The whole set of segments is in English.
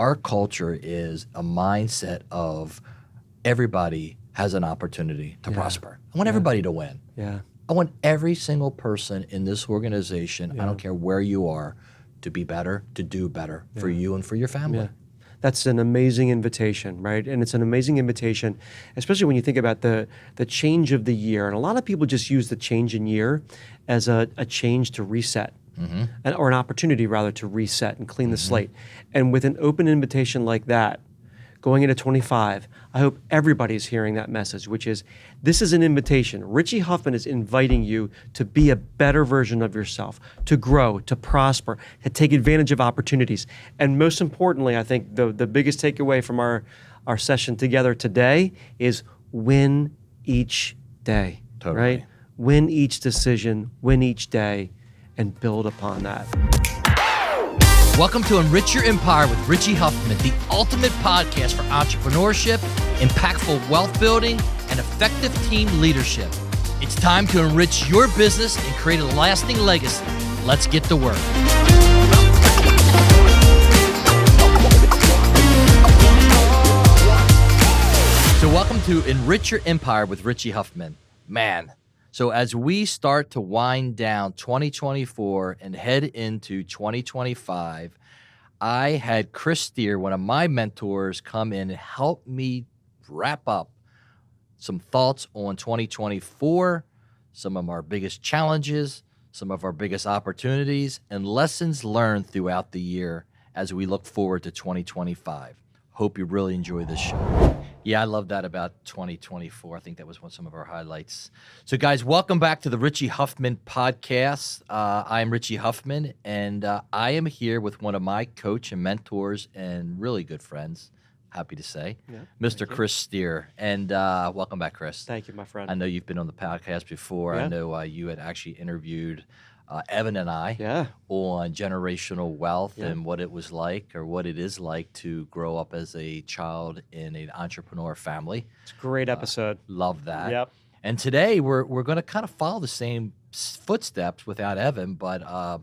our culture is a mindset of everybody has an opportunity to prosper. I want everybody to win. Yeah. I want every single person in this organization, I don't care where you are, to be better, to do better for you and for your family. Yeah. That's an amazing invitation, right? And it's an amazing invitation, especially when you think about the change of the year. And a lot of people just use the change in year as a change to reset, or an opportunity rather to reset and clean the slate. And with an open invitation like that, going into 25, I hope everybody's hearing that message, which is, this is an invitation. Richie Huffman is inviting you to be a better version of yourself, to grow, to prosper, to take advantage of opportunities. And most importantly, I think the biggest takeaway from our session together today is win each day, right? Win each decision, win each day, and build upon that. Welcome to Enrich Your Empire with Richie Huffman, the ultimate podcast for entrepreneurship, impactful wealth building, and effective team leadership. It's time to enrich your business and create a lasting legacy. Let's get to work. So welcome to Enrich Your Empire with Richie Huffman. Man, so as we start to wind down 2024 and head into 2025, I had Chris Steer, one of my mentors, come in and help me wrap up some thoughts on 2024, some of our biggest challenges, some of our biggest opportunities, and lessons learned throughout the year as we look forward to 2025. Hope you really enjoy this show. Yeah, I love that about 2024. I think that was some of our highlights. So guys, welcome back to the Richie Huffman podcast. I'm Richie Huffman, and I am here with one of my coach and mentors and really good friends, happy to say, Mr. Chris Steer. And welcome back, Chris. Thank you, my friend. I know you've been on the podcast before. I know you had actually interviewed Evan and I on generational wealth and what it was like, or what it is like, to grow up as a child in an entrepreneur family. It's a great episode. Love that. Yep. And today we're going to kind of follow the same footsteps without Evan, but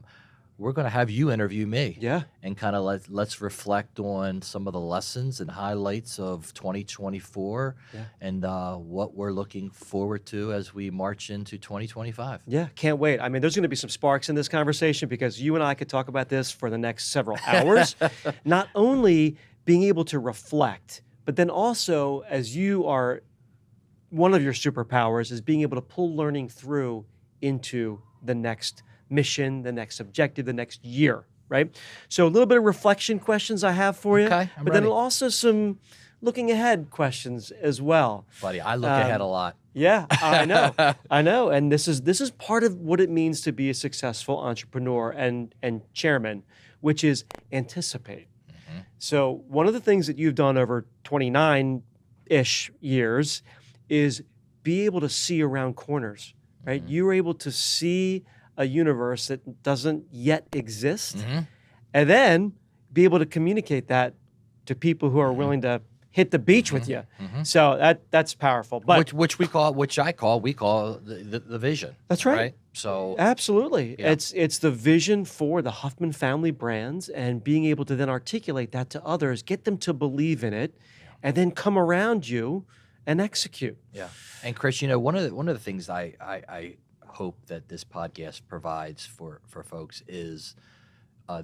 we're going to have you interview me. Yeah. And kind of let's reflect on some of the lessons and highlights of 2024 and what we're looking forward to as we march into 2025. Yeah, can't wait. I mean, there's going to be some sparks in this conversation, because you and I could talk about this for the next several hours. Not only being able to reflect, but then also, as you are, one of your superpowers is being able to pull learning through into the next mission, the next objective, the next year, right? So a little bit of reflection questions I have for you, Okay, I'm but ready. then also some looking ahead questions as well. Buddy, I look ahead a lot. Yeah, I know, I know, and this is part of what it means to be a successful entrepreneur and chairman, which is anticipate. So one of the things that you've done over 29-ish years is be able to see around corners, right? You were able to see a universe that doesn't yet exist, and then be able to communicate that to people who are willing to hit the beach with you. So that's powerful. But which we call the vision. That's right. So absolutely, Yeah. it's the vision for the Huffman family brands, and being able to then articulate that to others, get them to believe in it, and then come around you and execute. Yeah. And Chris, one of the things I hope that this podcast provides for folks is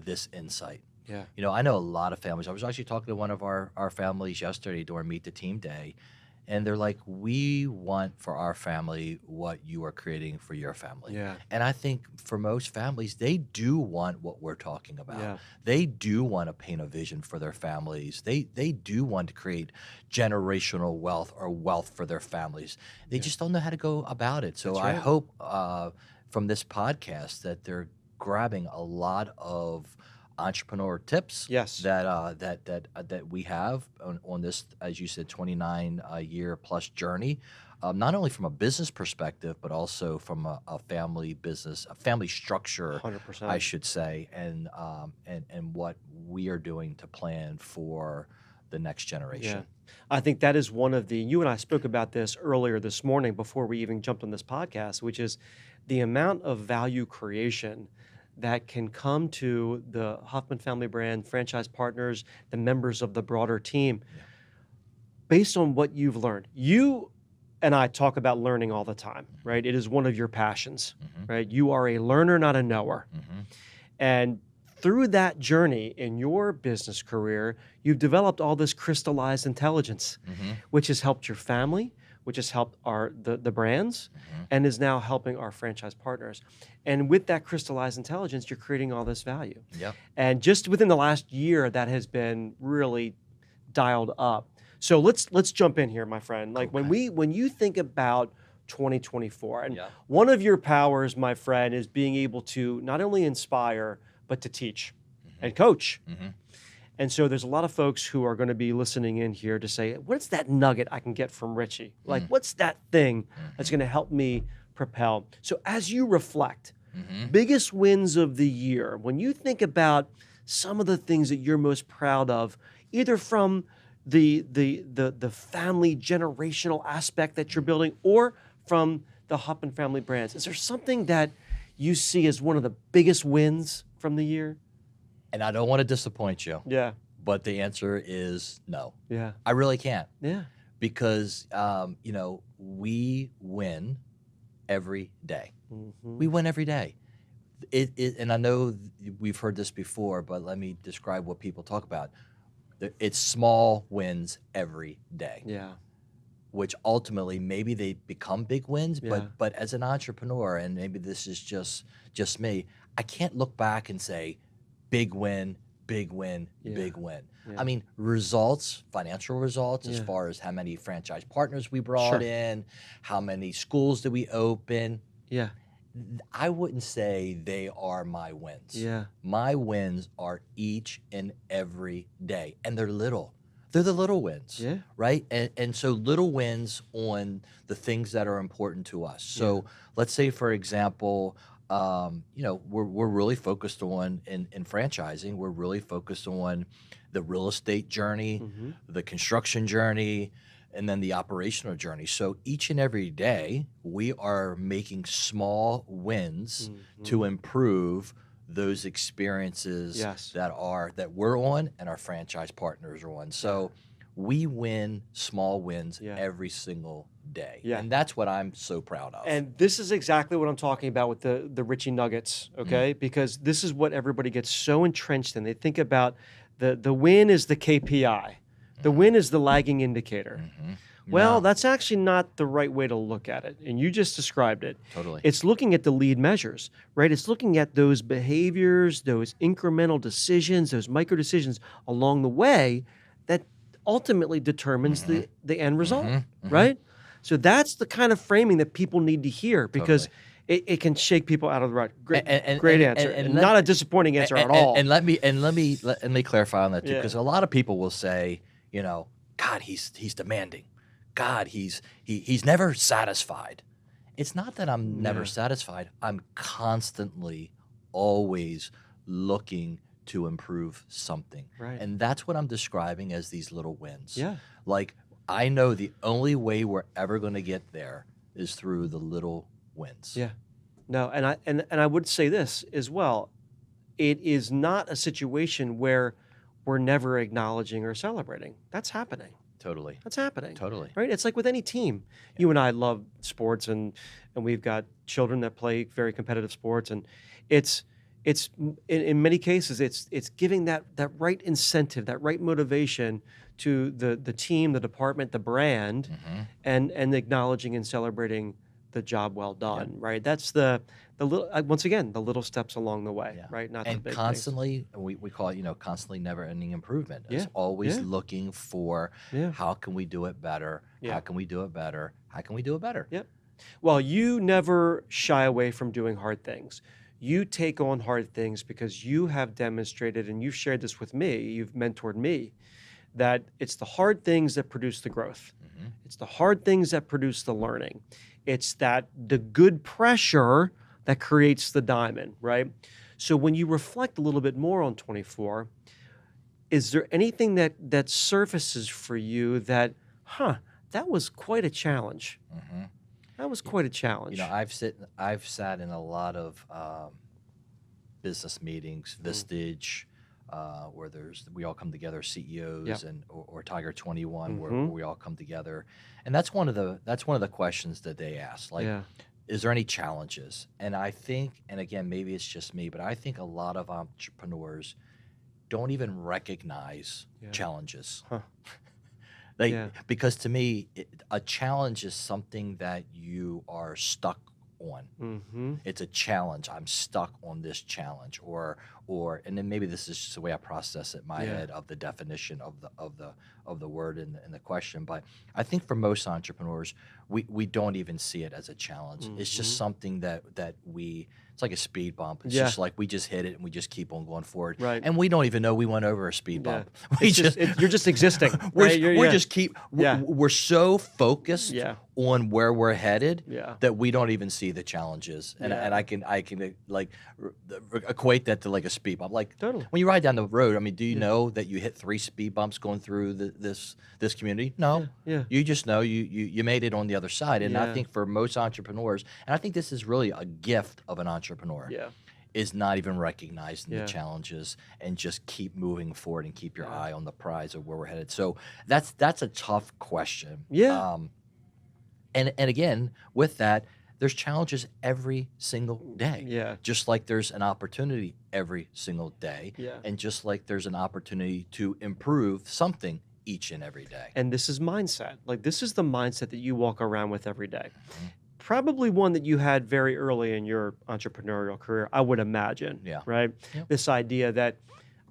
this insight. Yeah. I know a lot of families. I was actually talking to one of our families yesterday during Meet the Team Day, and they're like, we want for our family what you are creating for your family. Yeah. And I think for most families, they do want what we're talking about. Yeah. They do want to paint a vision for their families. They do want to create generational wealth or wealth for their families. They just don't know how to go about it. So That's right. I hope from this podcast that they're grabbing a lot of entrepreneur tips that we have on this, as you said, 29 year plus journey, not only from a business perspective, but also from a family business, a family structure, 100%. I should say, and what we are doing to plan for the next generation. Yeah. I think that is one of you and I spoke about this earlier this morning before we even jumped on this podcast, which is the amount of value creation that can come to the Huffman family brand franchise partners, the members of the broader team, based on what you've learned. You and I talk about learning all the time, right? It is one of your passions, right? You are a learner, not a knower. And through that journey in your business career, you've developed all this crystallized intelligence, which has helped your family, which has helped the brands, and is now helping our franchise partners. And with that crystallized intelligence, you're creating all this value. Yep. And just within the last year, that has been really dialed up. So let's jump in here, my friend. Like when you think about 2024, and one of your powers, my friend, is being able to not only inspire, but to teach and coach. And so there's a lot of folks who are going to be listening in here to say, what's that nugget I can get from Richie? Like, what's that thing that's going to help me propel? So as you reflect, biggest wins of the year, when you think about some of the things that you're most proud of, either from the family generational aspect that you're building or from the Huffman family brands, is there something that you see as one of the biggest wins from the year? And I don't want to disappoint you. Yeah. But the answer is no. Yeah. I really can't. Yeah. Because, we win every day. We win every day. And I know we've heard this before, but let me describe what people talk about. It's small wins every day. Yeah. Which ultimately maybe they become big wins, but as an entrepreneur, and maybe this is just me, I can't look back and say, big win, big win, big win. Yeah. I mean, results, financial results, as far as how many franchise partners we brought in, how many schools did we open. Yeah. I wouldn't say they are my wins. Yeah. My wins are each and every day, and they're little. They're the little wins, right? And so little wins on the things that are important to us. So let's say, for example, we're really focused on in franchising. We're really focused on the real estate journey, the construction journey, and then the operational journey. So each and every day, we are making small wins to improve those experiences that we're on and our franchise partners are on. So we win small wins every single day. Yeah. And that's what I'm so proud of. And this is exactly what I'm talking about with the Richie Nuggets, okay? Because this is what everybody gets so entrenched in. They think about the win is the KPI. The win is the lagging indicator. Well, that's actually not the right way to look at it. And you just described it. Totally. It's looking at the lead measures, right? It's looking at those behaviors, those incremental decisions, those micro decisions along the way that ultimately determines the end result, right? So that's the kind of framing that people need to hear, because it can shake people out of the rut. Great answer, and not a disappointing answer at all. And let me clarify on that too, because a lot of people will say, God, he's demanding. God, he's never satisfied. It's not that I'm never satisfied. I'm constantly, always looking to improve something. Right. And that's what I'm describing as these little wins. Yeah. Like, I know the only way we're ever going to get there is through the little wins. Yeah. No, and I would say this as well. It is not a situation where we're never acknowledging or celebrating. That's happening. Totally. That's happening. Totally. Right? It's like with any team. Yeah. You and I love sports, and we've got children that play very competitive sports, and it's in many cases it's giving that right incentive, that right motivation to the team, the department, the brand, and acknowledging and celebrating the job well done, right? That's the little, once again, the little steps along the way, right? Not and the big constantly things. We call it, constantly never-ending improvement. It's always looking for how can we do it better? How can we do it better? How can we do it better? Yep. Well, you never shy away from doing hard things. You take on hard things because you have demonstrated, and you've shared this with me, you've mentored me, that it's the hard things that produce the growth. It's the hard things that produce the learning. It's the good pressure that creates the diamond, right? So when you reflect a little bit more on 24, is there anything that surfaces for you that, that was quite a challenge? That was quite a challenge. I've sat in a lot of business meetings, Vistage, where we all come together, CEOs, Yeah. or Tiger 21, where Mm-hmm. we all come together, and that's one of the questions that they ask. Like, Yeah. is there any challenges? And I think, and again, maybe it's just me, but I think a lot of entrepreneurs don't even recognize Yeah. challenges. Huh. They because to me, a challenge is something that you are stuck on. Mm-hmm. It's a challenge. I'm stuck on this challenge, and then maybe this is just the way I process it in my head of the definition of the word in the question. But I think for most entrepreneurs, we don't even see it as a challenge. It's just something that it's like a speed bump. It's just like we just hit it and we just keep on going forward. Right. And we don't even know we went over a speed bump. We It's just, you're just existing. we're, right? we're just we're so focused on where we're headed that we don't even see the challenges. And I can like equate that to like a speed bump. Like Totally. when you ride down the road, I mean, do you know that you hit 3 speed bumps going through this community? No. Yeah. You just know you made it on the other side. And I think for most entrepreneurs, and I think this is really a gift of an entrepreneur. Is not even recognizing the challenges and just keep moving forward and keep your eye on the prize of where we're headed. So that's a tough question. And again, with that, there's challenges every single day. Just like there's an opportunity every single day. And just like there's an opportunity to improve something each and every day. And this is mindset. Like this is the mindset that you walk around with every day. Probably one that you had very early in your entrepreneurial career, I would imagine. Right? This idea that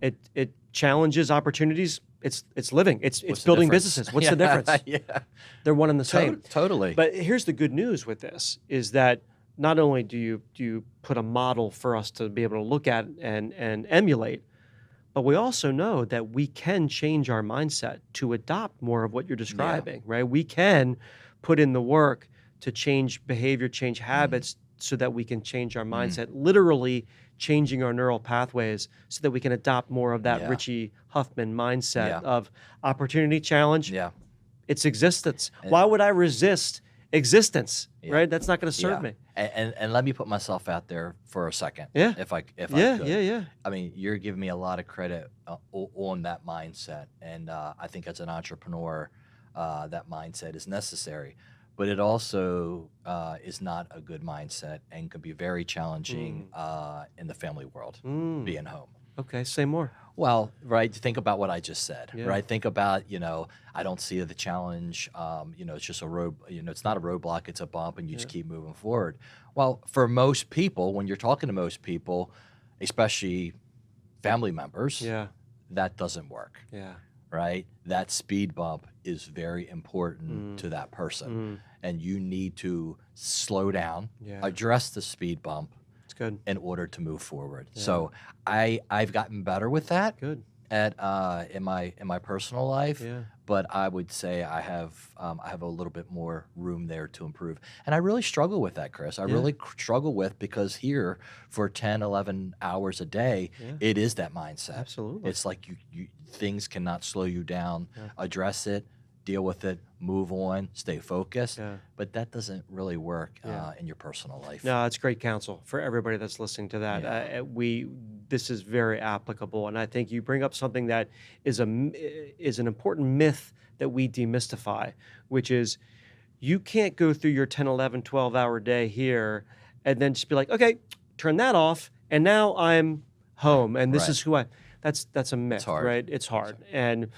it challenges opportunities. It's living. It's building businesses. What's the difference? They're one and the same. Totally. But here's the good news with this is that not only do you put a model for us to be able to look at and emulate, but we also know that we can change our mindset to adopt more of what you're describing, right? We can put in the work to change behavior, change habits so that we can change our mindset, literally changing our neural pathways so that we can adopt more of that Richie Huffman mindset of opportunity, challenge, its existence. Why would I resist existence, right? That's not going to serve me. And let me put myself out there for a second, if I could. I mean, you're giving me a lot of credit on that mindset, and I think as an entrepreneur, that mindset is necessary. But it also is not a good mindset and can be very challenging in the family world, being home. Okay, say more. Well, right, think about what I just said, right? Think about, I don't see the challenge, it's just a road, it's not a roadblock, it's a bump, and you just keep moving forward. Well, for most people, when you're talking to most people, especially family members, that doesn't work. Right? That speed bump is very important to that person. And you need to slow down, address the speed bump in order to move forward. So I've gotten better with that in my personal life. But I would say I have a little bit more room there to improve. And I really struggle with that, Chris. I really struggle with, because here for 10, 11 hours a day, it is that mindset. Absolutely. It's like you things cannot slow you down. Address it, deal with it, move on, stay focused. But that doesn't really work in your personal life. No, it's great counsel for everybody that's listening to that. This is very applicable, and I think you bring up something that is an important myth that we demystify, which is you can't go through your 10, 11, 12-hour day here and then just be like, okay, turn that off, and now I'm home, and this is who I. That's a myth, right? It's hard, and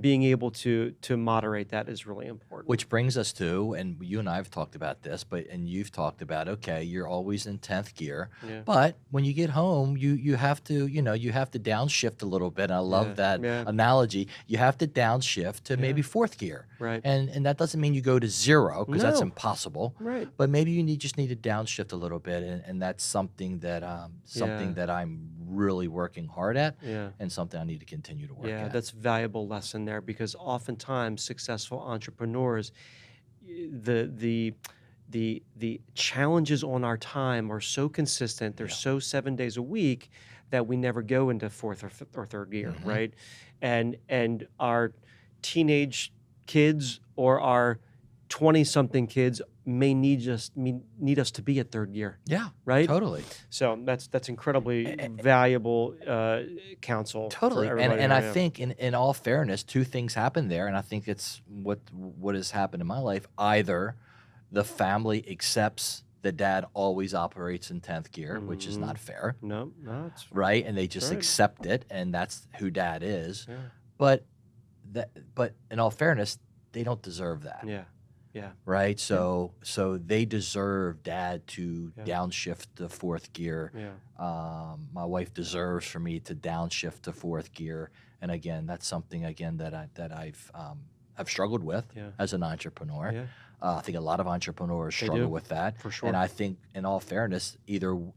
being able to moderate that is really important. Which brings us to, and you and I have talked about this, and you've talked about, okay, you're always in 10th gear, but when you get home, you have to downshift a little bit. And I love that analogy. You have to downshift to maybe 4th gear, right? And that doesn't mean you go to 0, because that's impossible, right? But maybe you just need to downshift a little bit, and that's something that that I'm really working hard at, and something I need to continue to work at. That's a valuable lesson there, because oftentimes successful entrepreneurs, the challenges on our time are so consistent, they're so 7 days a week, that we never go into 4th or 3rd gear, right? And our teenage kids or our 20-something kids may need us to be at third gear, Yeah, right? totally. So that's incredibly valuable counsel for Totally. everybody. And I Yeah. think in all fairness, two things happen there. And I think it's what has happened in my life. Either the family accepts that dad always operates in 10th gear, which is not fair, No, it's right? And they just right. accept it, and that's who dad is. Yeah. But but in all fairness, they don't deserve that. Yeah. Yeah. Right. So they deserve dad to Yeah. downshift to 4th gear. Yeah. My wife deserves for me to downshift to 4th gear. And again, that's something that I've struggled with Yeah. as an entrepreneur. Yeah. I think a lot of entrepreneurs They struggle do, with that. for sure. And I think in all fairness, either or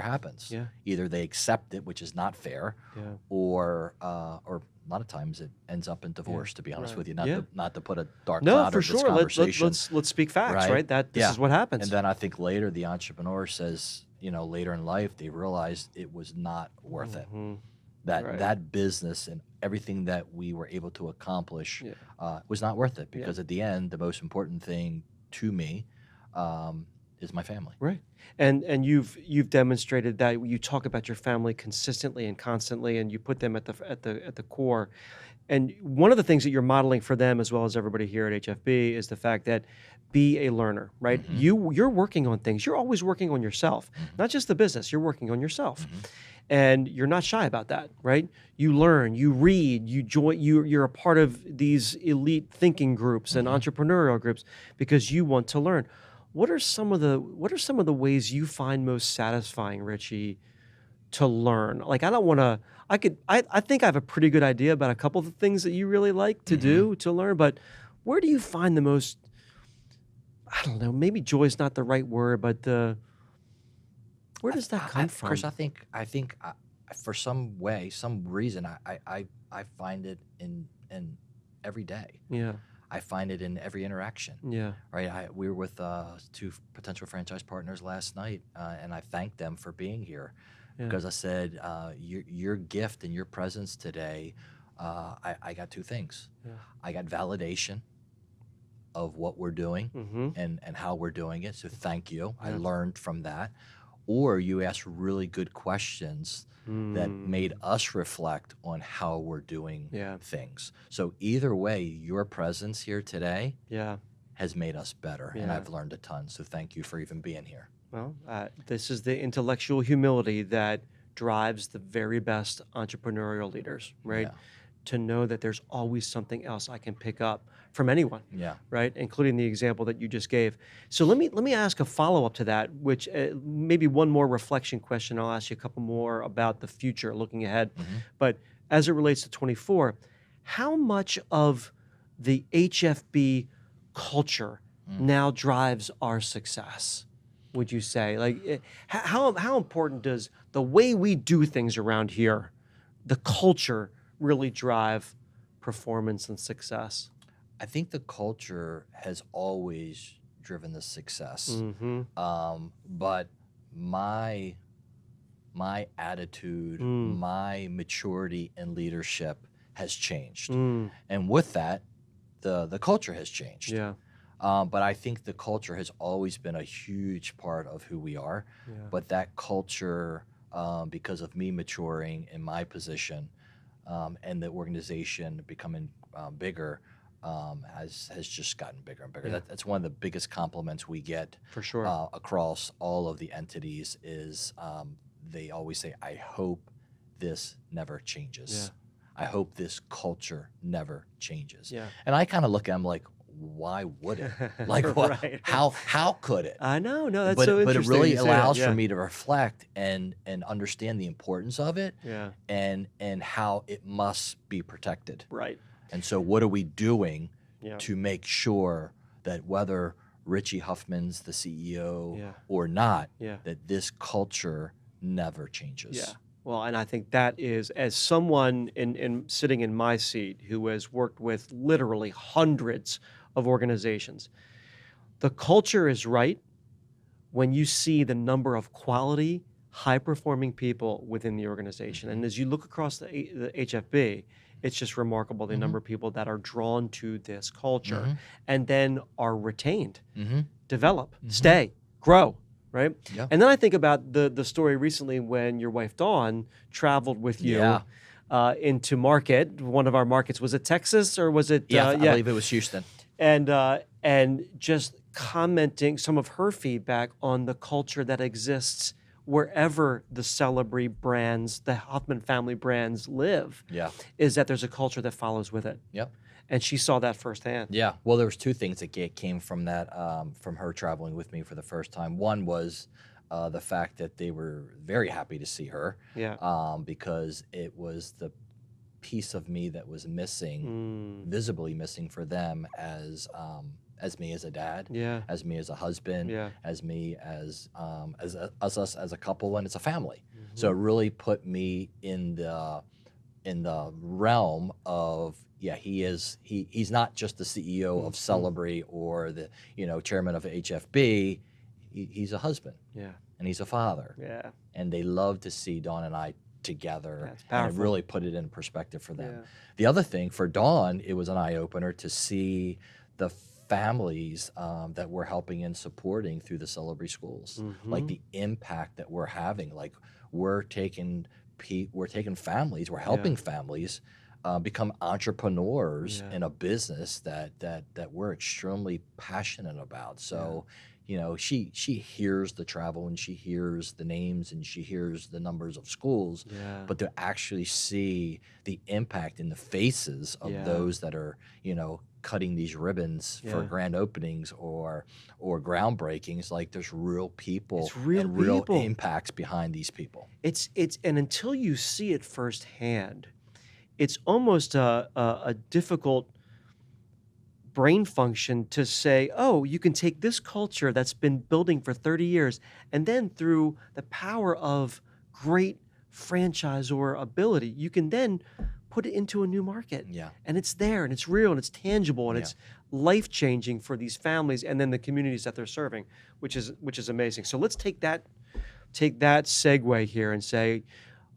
happens. Yeah. Either they accept it, which is not fair, Yeah. or a lot of times it ends up in divorce. To be honest Right. with you, Yeah. not to put a dark No, cloud for over this sure. conversation. Let's speak facts, right? This Yeah. is what happens. And then I think later the entrepreneur says, later in life they realized it was not worth it. Right. That business and everything that we were able to accomplish was not worth it, because at the end, the most important thing to me is my family. Right. And you've demonstrated that. You talk about your family consistently and constantly, and you put them at the core. And one of the things that you're modeling for them, as well as everybody here at HFB, is the fact that be a learner, right? You're working on things. You're always working on yourself, not just the business. You're working on yourself. And you're not shy about that, right? You learn, you read, you join. You're a part of these elite thinking groups and entrepreneurial groups because you want to learn. What are some of the ways you find most satisfying, Richie, to learn? Like, I don't want to. I think I have a pretty good idea about a couple of the things that you really like to do to learn, but where do you find the most? I don't know. Maybe joy is not the right word, but where does that come from? Chris, I think for some reason, I find it in every day. Yeah. I find it in every interaction. Yeah. Right. We were with 2 potential franchise partners last night, and I thanked them for being here because I said, your gift and your presence today, I got 2 things. Yeah. I got validation of what we're doing and how we're doing it. So thank you. I learned from that. Or you asked really good questions that made us reflect on how we're doing things. So either way, your presence here today has made us better, and I've learned a ton. So thank you for even being here. Well, this is the intellectual humility that drives the very best entrepreneurial leaders, right? Yeah. To know that there's always something else I can pick up from anyone, Yeah. right? Including the example that you just gave. So let me ask a follow-up to that, which maybe one more reflection question. I'll ask you a couple more about the future, looking ahead. But as it relates to 24, how much of the HFB culture now drives our success, would you say? Like, how important does the way we do things around here, the culture, really drive performance and success? I think the culture has always driven the success, but my attitude, my maturity in leadership has changed, and with that, the culture has changed. Yeah. But I think the culture has always been a huge part of who we are. Yeah. But that culture, because of me maturing in my position, and the organization becoming bigger, has just gotten bigger and bigger. Yeah. That's one of the biggest compliments we get For sure. across all of the entities is they always say, I hope this never changes. I hope this culture never changes. Yeah. And I kind of look at them like, why would it? Like, what? Right. How could it? I know. No, that's But so it interesting. really you say that. allows Yeah. for me to reflect and understand the importance of it, Yeah. and how it must be protected. Right. And so what are we doing Yeah. to make sure that whether Richie Huffman's the CEO Yeah. or not, Yeah. that this culture never changes? Yeah. Well, and I think that is, as someone in sitting in my seat who has worked with literally hundreds of organizations, the culture is right when you see the number of quality, high-performing people within the organization. And as you look across the HFB, It's just remarkable the number of people that are drawn to this culture Mm-hmm. and then are retained, Mm-hmm. develop, stay, grow, right? Yeah. And then I think about the story recently when your wife Dawn traveled with you Yeah. into market. One of our markets, was it Texas or was it? Yeah, I believe it was Houston. And just commenting some of her feedback on the culture that exists wherever the Celebree brands, the Huffman family brands live, Yeah. is that there's a culture that follows with it. Yep. And she saw that firsthand. Yeah. Well, there was two things that came from that, from her traveling with me for the first time. One was the fact that they were very happy to see her, Yeah. because it was the piece of me that was missing, visibly missing for them as me as a dad, Yeah. as me as a husband, Yeah. as me as us as a couple, and it's a family. So it really put me in the realm of, yeah, he's not just the CEO of Celebree or the chairman of HFB. He's a husband. Yeah. And he's a father. Yeah. And they love to see Dawn and I together. That's and powerful. it really put it in perspective for them. Yeah. The other thing for Dawn, it was an eye opener to see the families that we're helping and supporting through the Celebree schools, like the impact that we're having. Like we're taking families, we're helping families become entrepreneurs in a business that we're extremely passionate about. So, she hears the travel and she hears the names and she hears the numbers of schools, but to actually see the impact in the faces of those that are, cutting these ribbons for grand openings or groundbreakings, like there's real people It's real and real people. impacts behind these people. It's and until you see it firsthand, it's almost a difficult brain function to say, oh, you can take this culture that's been building for 30 years and then through the power of great franchisor ability, you can then put it into a new market. Yeah. And it's there and it's real and it's tangible and Yeah. it's life-changing for these families and then the communities that they're serving, which is amazing. So let's take that segue here and say,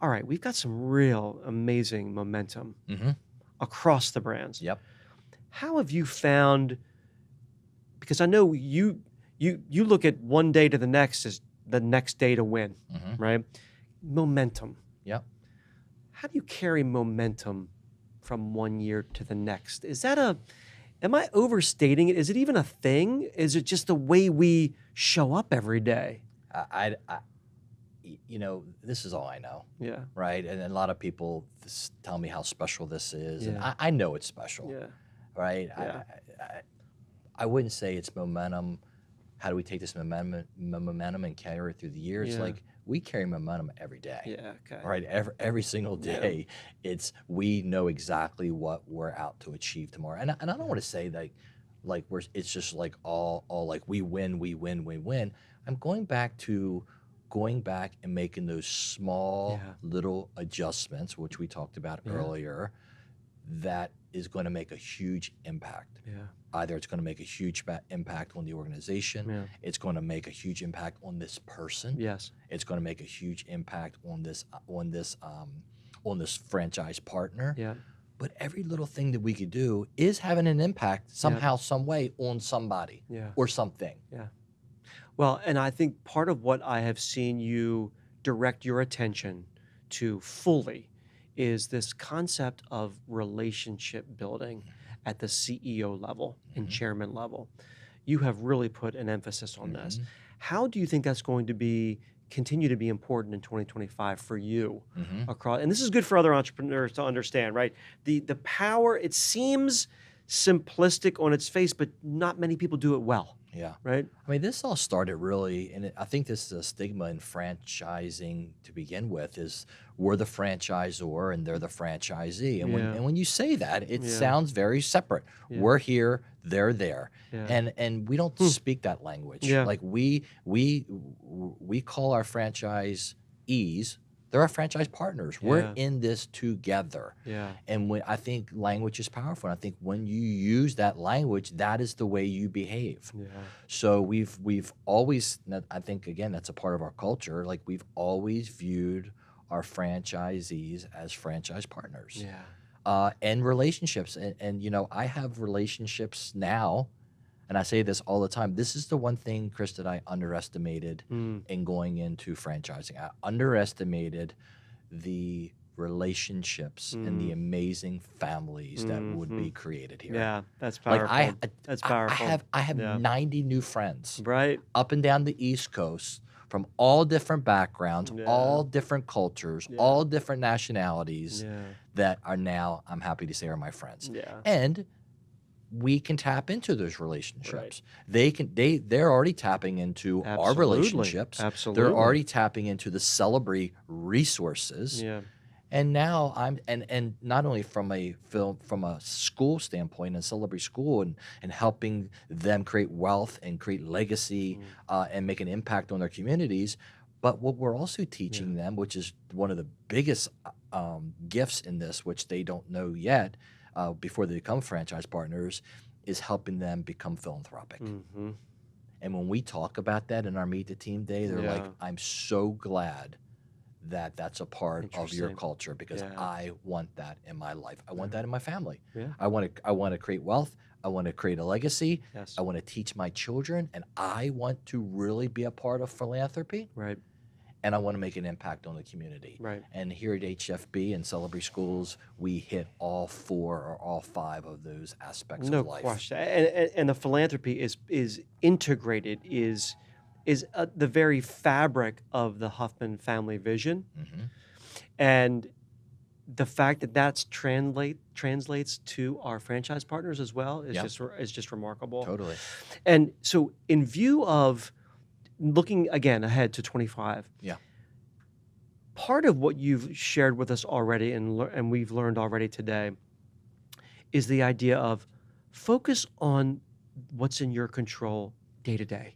all right, we've got some real amazing momentum across the brands. Yep. How have you found, because I know you look at one day to the next as the next day to win, right? Momentum. Yep. How do you carry momentum from one year to the next? Am I overstating it? Is it even a thing? Is it just the way we show up every day? This is all I know. Yeah. Right. And a lot of people tell me how special this is. Yeah. And I know it's special. Yeah. Right. Yeah. I wouldn't say it's momentum. How do we take this momentum and carry it through the years? Yeah. Like we carry momentum every day. Yeah. Okay. Right. Every single day. We know exactly what we're out to achieve tomorrow. And I don't want to say like it's just like all like we win. I'm going back and making those small little adjustments, which we talked about earlier, that is going to make a huge impact. Yeah. Either it's going to make a huge impact on the organization. Yeah. It's going to make a huge impact on this person. Yes. It's going to make a huge impact on this franchise partner. Yeah. But every little thing that we could do is having an impact somehow, some way on somebody or something. Yeah. Well, and I think part of what I have seen you direct your attention to fully is this concept of relationship building at the CEO level and chairman level. You have really put an emphasis on this. How do you think that's going to continue to be important in 2025 for you across? And this is good for other entrepreneurs to understand, right? The power, it seems simplistic on its face, but not many people do it well. Yeah. Right? I mean, this all started really, and I think this is a stigma in franchising to begin with, is we're the franchisor and they're the franchisee. And when you say that, it sounds very separate. We're here, they're there. And we don't speak that language. Like we call our franchisees, they're our franchise partners. We're in this together. And I think language is powerful. And I think when you use that language, that is the way you behave. So we've always, I think, again, that's a part of our culture. Like we've always viewed our franchisees as franchise partners. and relationships. And, I have relationships now, and I say this all the time. This is the one thing, Chris, that I underestimated in going into franchising. I underestimated the relationships and the amazing families that would be created here. Yeah, that's powerful. That's powerful. I have 90 new friends up and down the East Coast from all different backgrounds, all different cultures, all different nationalities that are now, I'm happy to say, are my friends. And we can tap into those relationships. They're already tapping into our relationships. They're already tapping into the Celebrate resources. And now and not only from a school standpoint and Celebrate School and helping them create wealth and create legacy and make an impact on their communities, but what we're also teaching them, which is one of the biggest gifts in this, which they don't know yet before they become franchise partners, is helping them become philanthropic. And when we talk about that in our Meet the Team Day, they're like, I'm so glad that that's a part of your culture, because I want that in my life. I want that in my family. I want to create wealth. I want to create a legacy. I want to teach my children, and I want to really be a part of philanthropy. And I want to make an impact on the community. And here at HFB and Celebrate Schools, we hit all 4 or all 5 of those aspects of life. No question. And the philanthropy is integrated, is the very fabric of the Huffman family vision. And the fact that that's translates to our franchise partners as well is just remarkable. Totally. And so in view of looking again ahead to 25, part of what you've shared with us already and we've learned already today is the idea of focus on what's in your control day to day.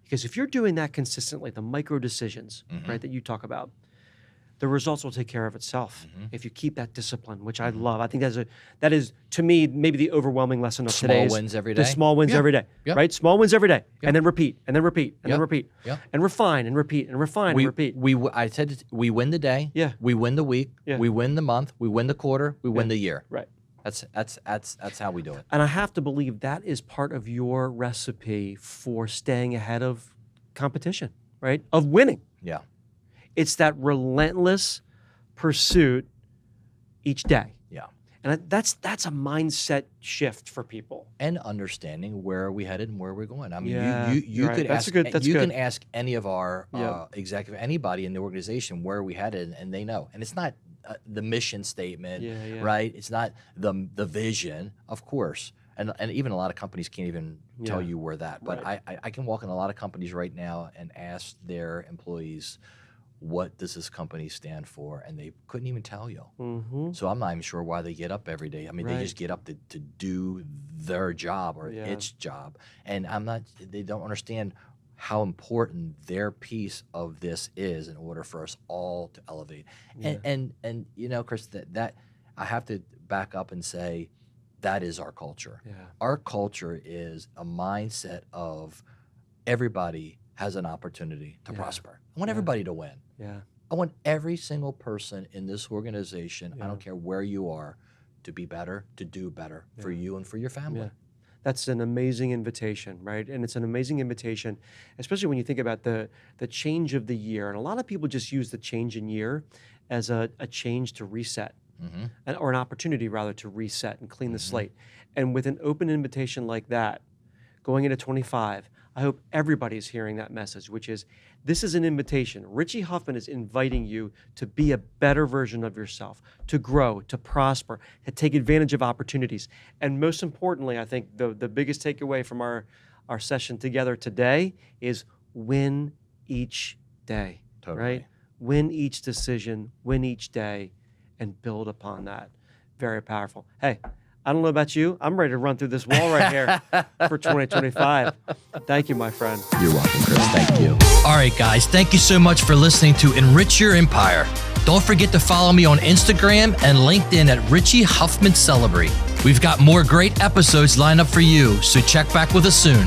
Because if you're doing that consistently, the micro decisions, right, that you talk about, the results will take care of itself if you keep that discipline, which I love. I think that is to me maybe the overwhelming lesson of today. Small wins every day. The small wins every day, right? Small wins every day, and then repeat, and then repeat, and then repeat, and refine, and repeat, and refine, and repeat. I said we win the day. We win the week. We win the month. We win the quarter. We win the year. That's how we do it. And I have to believe that is part of your recipe for staying ahead of competition, right? Of winning. It's that relentless pursuit each day. And that's a mindset shift for people. And understanding where are we headed and where we're going. I mean, you could ask. Can ask any of our executive, anybody in the organization, where are we headed, and they know. And it's not the mission statement, right? It's not the vision, of course. And even a lot of companies can't even tell you where that. But I can walk in a lot of companies right now and ask their employees, what does this company stand for? And they couldn't even tell you. So I'm not even sure why they get up every day. I mean, they just get up to do their job or its job. And they don't understand how important their piece of this is in order for us all to elevate. And Chris, that I have to back up and say that is our culture. Our culture is a mindset of everybody has an opportunity to prosper. I want everybody to win. I want every single person in this organization, I don't care where you are, to be better, to do better for you and for your family. That's an amazing invitation, right? And it's an amazing invitation, especially when you think about the change of the year. And a lot of people just use the change in year as a change to reset, or an opportunity rather to reset and clean the slate. And with an open invitation like that, going into 25, I hope everybody's hearing that message, which is this is an invitation. Richie Huffman is inviting you to be a better version of yourself, to grow, to prosper, to take advantage of opportunities. And most importantly, I think the biggest takeaway from our session together today is win each day, right? Win each decision, win each day, and build upon that. Very powerful. Hey, I don't know about you. I'm ready to run through this wall right here for 2025. Thank you, my friend. You're welcome, Chris. Thank you. All right, guys. Thank you so much for listening to Enrich Your Empire. Don't forget to follow me on Instagram and LinkedIn at Richie Huffman Celebrate. We've got more great episodes lined up for you, so check back with us soon.